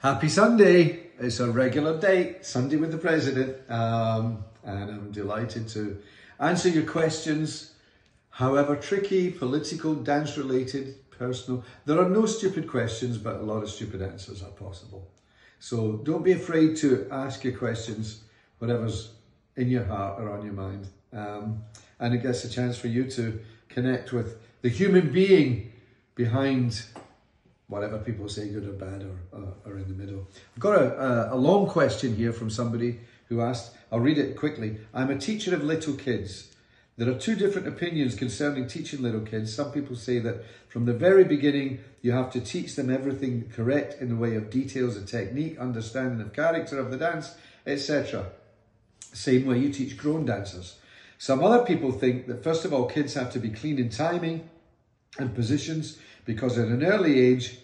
Happy Sunday. It's a regular day, Sunday with the President. And I'm delighted to answer your questions, however tricky, political, dance related, personal. There are no stupid questions, but a lot of stupid answers are possible. So don't be afraid to ask your questions, whatever's in your heart or on your mind. And it gets a chance for you to connect with the human being behind whatever people say, good or bad, or in the middle. I've got a long question here from somebody who asked, I'll read it quickly. I'm a teacher of little kids. There are two different opinions concerning teaching little kids. Some people say that from the very beginning, you have to teach them everything correct in the way of details of technique, understanding of character of the dance, etc. Same way you teach grown dancers. Some other people think that first of all, kids have to be clean in timing and positions, because at an early age,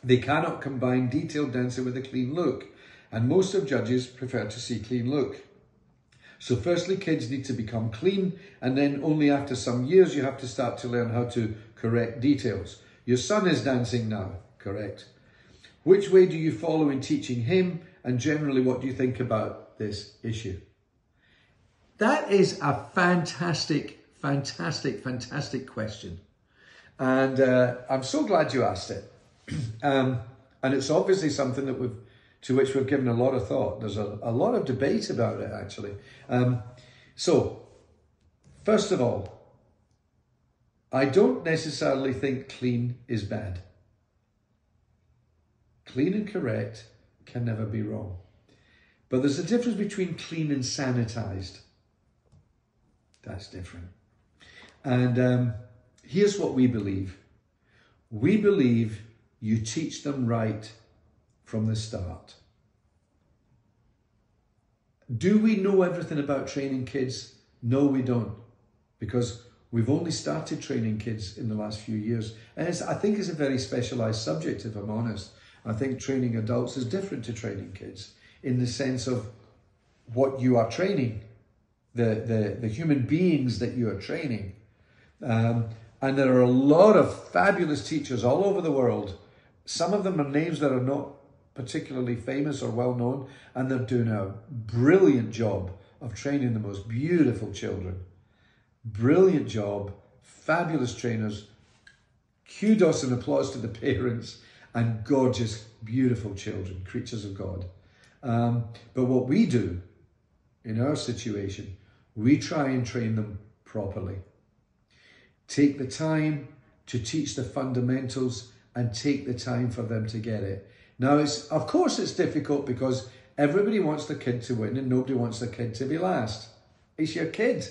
they cannot combine detailed dancing with a clean look. And most of judges prefer to see clean look. So firstly, kids need to become clean, and then only after some years, you have to start to learn how to correct details. Your son is dancing now, correct? Which way do you follow in teaching him? And generally, what do you think about this issue? That is a fantastic, fantastic, fantastic question. And I'm so glad you asked it. And it's obviously something that to which we've given a lot of thought. There's a lot of debate about it, actually. So, first of all, I don't necessarily think clean is bad. Clean and correct can never be wrong. But there's a difference between clean and sanitized. That's different. And here's what we believe. We believe you teach them right from the start. Do we know everything about training kids? No, we don't. Because we've only started training kids in the last few years. And I think it's a very specialized subject, if I'm honest. I think training adults is different to training kids in the sense of what you are training, the human beings that you are training. And there are a lot of fabulous teachers all over the world. Some of them are names that are not particularly famous or well known, and they're doing a brilliant job of training the most beautiful children. Brilliant job, fabulous trainers. Kudos and applause to the parents, and gorgeous, beautiful children, creatures of God. But what we do in our situation, we try and train them properly. Take the time to teach the fundamentals and take the time for them to get it. Now, of course it's difficult because everybody wants the kid to win and nobody wants the kid to be last. It's your kid.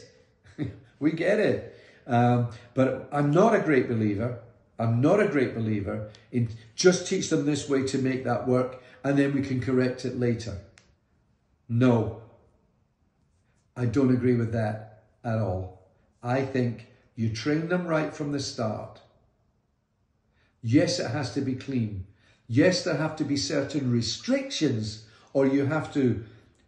We get it. But I'm not a great believer. I'm not a great believer in just teach them this way to make that work and then we can correct it later. No, I don't agree with that at all. I think you train them right from the start. Yes, it has to be clean. Yes, there have to be certain restrictions, or you have to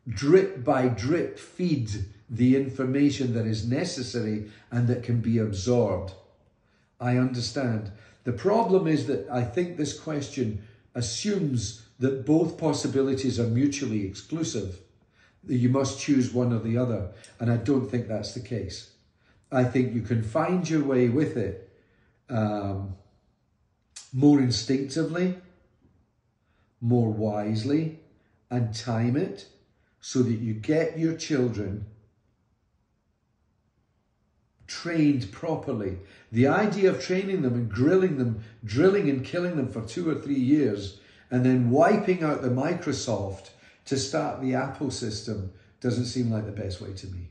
drip by drip feed the information that is necessary and that can be absorbed. I understand. The problem is that I think this question assumes that both possibilities are mutually exclusive, that you must choose one or the other, and I don't think that's the case. I think you can find your way with it more instinctively, more wisely, and time it so that you get your children trained properly. The idea of training them and drilling and killing them for 2 or 3 years and then wiping out the Microsoft to start the Apple system doesn't seem like the best way to me.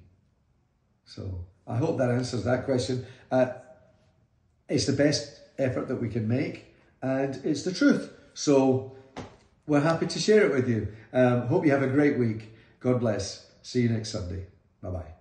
So I hope that answers that question. It's the best effort that we can make and it's the truth. So we're happy to share it with you. Hope you have a great week. God bless. See you next Sunday. Bye-bye.